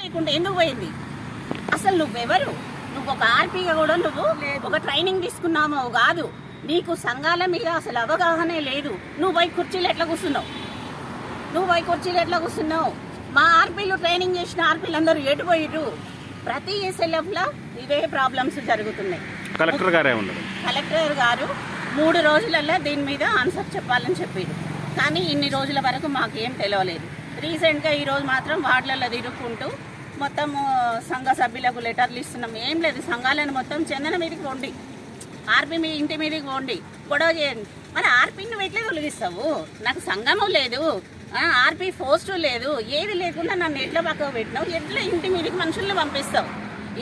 లేకుండా ఎందుకు పోయింది? అసలు నువ్వెవరు? నువ్వు ఒక ఆర్పీగా కూడా నువ్వు ఒక ట్రైనింగ్ తీసుకున్నామో కాదు. నీకు సంఘాల మీద అసలు అవగాహనే లేదు. నువ్వు పోయి కుర్చీలు ఎట్లా కూర్చున్నావు? మా ఆర్పీలు ట్రైనింగ్ చేసిన ఆర్పీలు అందరూ ఎటుపోయిర్రు? ప్రతి ఎస్ఎల్ఎఫ్లో ఇవే ప్రాబ్లమ్స్ జరుగుతున్నాయి. కలెక్టర్ గారు 3 రోజులలో దీని మీద ఆన్సర్ చెప్పాలని చెప్పారు. కానీ ఇన్ని రోజుల వరకు మాకేం తెలియలేదు. రీసెంట్గా ఈరోజు మాత్రం వార్డులలో తిరుగుకుంటూ మొత్తం సంఘ సభ్యులకు లెటర్లు ఇస్తున్నాం. ఏం లేదు, సంఘాలను మొత్తం చందన మీదకి పోండి, ఆర్పీ మీ ఇంటి మీదకి పోండి, గొడవ చేయండి. మరి ఆర్పీని నువ్వు ఎట్లా తొలగిస్తావు? నాకు సంఘము లేదు, ఆర్పీ పోస్టు లేదు, ఏది లేకుండా నన్ను ఎట్లా పక్కకు పెట్టినావు? ఎట్లా ఇంటి మీదకి మనుషుల్ని పంపిస్తావు?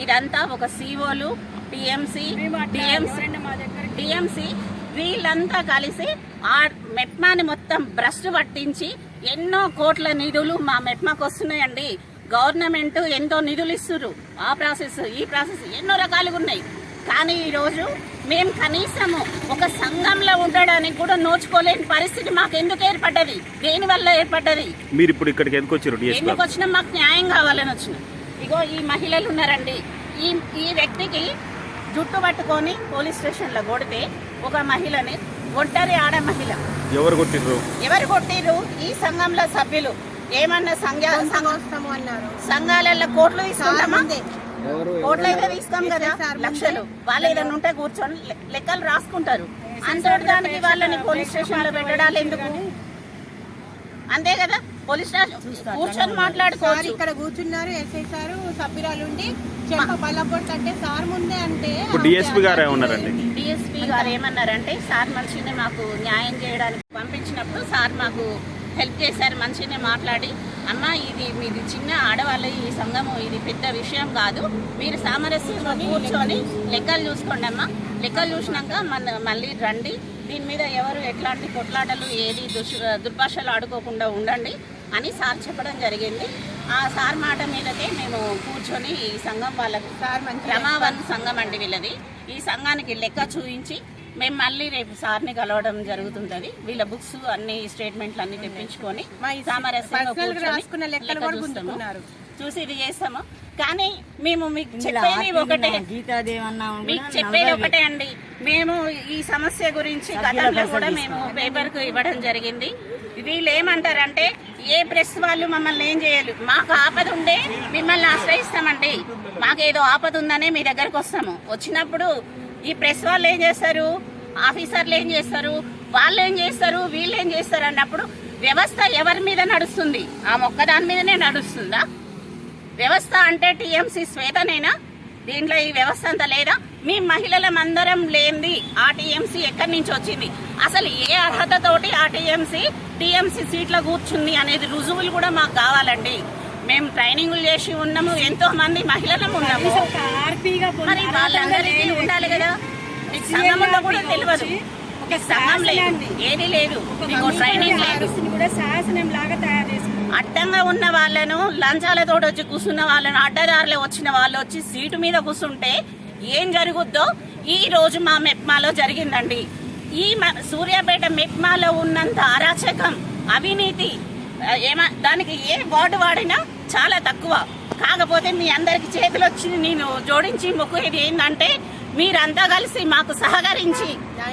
ఇదంతా ఒక సిఓలు, టిఎంసి వీళ్ళంతా కలిసి ఆ మెట్మాని మొత్తం భ్రష్టు పట్టించి ఎన్నో కోట్ల నిధులు మా మెట్మాకు వస్తున్నాయండి. గవర్నమెంట్ ఎంతో నిధులు ఇస్తున్నారు. ఆ ప్రాసెస్ ఈ ప్రాసెస్ ఎన్నో రకాలుగా ఉన్నాయి. కానీ ఈరోజు మేము కనీసము ఒక సంఘంలో ఉండడానికి కూడా నోచుకోలేని పరిస్థితి మాకు ఎందుకు ఏర్పడ్డది? దేనివల్ల ఏర్పడ్డది? మీరు ఇప్పుడు ఇక్కడికి ఎందుకు వచ్చినా మాకు న్యాయం కావాలని వచ్చినాం. ఇగో ఈ మహిళలు ఉన్నారండి, ఈ వ్యక్తికి జుట్టు పట్టుకొని పోలీస్ స్టేషన్లో కొడితే ఒక మహిళని, ఒంటరి ఆడ మహిళ, ఎవరు కొట్టిర్రు? ఈ సంఘంలో సభ్యులు. ఏమన్నా సంఘాలలో కోట్లు తీసుకుంటామా? కోట్లు అయితే తీస్తాం కదా, లక్షలు. వాళ్ళు ఏదైనా ఉంటే కూర్చొని లెక్కలు రాసుకుంటారు. అంతటి దానికి వాళ్ళని పోలీస్ స్టేషన్ లో పెట్టడాలు ఎందుకు? అంతే కదా, పోలీస్ స్టేషన్ కూర్చొని మాట్లాడుకోవచ్చు. ఇక్కడ కూర్చున్నారు ఎస్ఐ సారు, సభ్యురాలు ఉండి అంటే సార్ ముందే అంటే డిఎస్పీ గారు ఏమన్నారంటే, సార్ మంచిగానే మాకు న్యాయం చేయడానికి పంపించినప్పుడు సార్ మాకు హెల్ప్ చేశారు. మంచిగానే మాట్లాడి, అమ్మ ఇది మీది చిన్న ఆడవాళ్ళ ఈ సంఘము, ఇది పెద్ద విషయం కాదు, మీరు సామరస్యంగా కూర్చొని లెక్కలు చూసుకోండి అమ్మ, లెక్కలు చూసినాక మళ్ళీ రండి, దీని మీద ఎవరు ఎట్లాంటి కొట్లాటలు ఏది దుర్భాషలు ఆడుకోకుండా ఉండండి అని సార్ చెప్పడం జరిగింది. ఆ సార్ మాట మీదకే మేము కూర్చొని ఈ సంఘం వాళ్ళకు, రమావన్ సంఘం అండి వీళ్ళది, ఈ సంఘానికి లెక్క చూపించి మేము మళ్ళీ రేపు సార్ని కలవడం జరుగుతుంటది. వీళ్ళ బుక్స్ అన్ని స్టేట్మెంట్లు అన్ని తెప్పించుకొని చూసి ఇది చేస్తాము. కానీ మేము మీకు చెప్పేది ఒకటే అండి, మేము ఈ సమస్య గురించి గతంలో కూడా మేము పేపర్కు ఇవ్వడం జరిగింది. వీళ్ళు ఏమంటారంటే, ఏ ప్రెస్ వాళ్ళు మమ్మల్ని ఏం చేయాలి, మాకు ఆపద ఉండే మిమ్మల్ని ఆశ్రయిస్తామండి, మాకేదో ఆపద ఉందనే మీ దగ్గరకు వస్తాము. వచ్చినప్పుడు ఈ ప్రెస్ వాళ్ళు ఏం చేస్తారు, ఆఫీసర్లు ఏం చేస్తారు, వాళ్ళు ఏం చేస్తారు, వీళ్ళు ఏం చేస్తారు అన్నప్పుడు వ్యవస్థ ఎవరి మీద నడుస్తుంది? ఆ ఒక్కదాని మీదనే నడుస్తుందా? వ్యవస్థ అంటే టీఎంసీ శ్వేతనేనా? దీంట్లో ఈ వ్యవస్థ అంతా లేదా? మీ మహిళలమందరం లేనిది ఆ టీఎంసీ ఎక్కడి నుంచి వచ్చింది? అసలు ఏ అర్హతతోటి ఆ టీఎంసీ సీట్లో కూర్చుంది అనేది రుజువులు కూడా మాకు కావాలండి. మేము ట్రైనింగ్లు చేసి ఉన్నాము, ఎంతో మంది మహిళలం ఉన్నాము. మరి వాళ్ళందరికీ ఉండాలి కదా. మీకు సంఘంలో కూడా తెలియదు, సంఘం లేదు, ఏది లేదు, మీకు ట్రైనింగ్ లేదు. అడ్డంగా ఉన్న వాళ్ళను, లంచాలతో వచ్చి కూర్చున్న వాళ్ళను, అడ్డదారులు వచ్చిన వాళ్ళు వచ్చి సీటు మీద కూర్చుంటే ఏం జరుగుద్దో ఈ రోజు మా మెప్మాలో జరిగిందండి. ఈ సూర్యాపేట మెప్మాలో ఉన్నంత అరాచకం, అవినీతి దానికి ఏ వార్డు వాడినా చాలా తక్కువ. కాకపోతే మీ అందరికి చేతులు వచ్చి నేను జోడించి మొక్కుది ఏంటంటే, మీరంతా కలిసి మాకు సహకరించి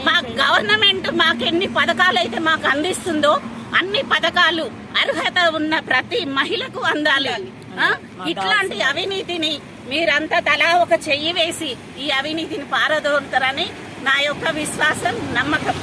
మా గవర్నమెంట్ మాకెన్ని పథకాలు అయితే మాకు అందిస్తుందో అన్ని పథకాలు అర్హత ఉన్న ప్రతి మహిళకు అందాలి. ఇట్లాంటి అవినీతిని మీరంతా తలా ఒక చెయ్యి వేసి ఈ అవినీతిని పారదోలుతారని నా యొక్క విశ్వాసం, నమ్మకం.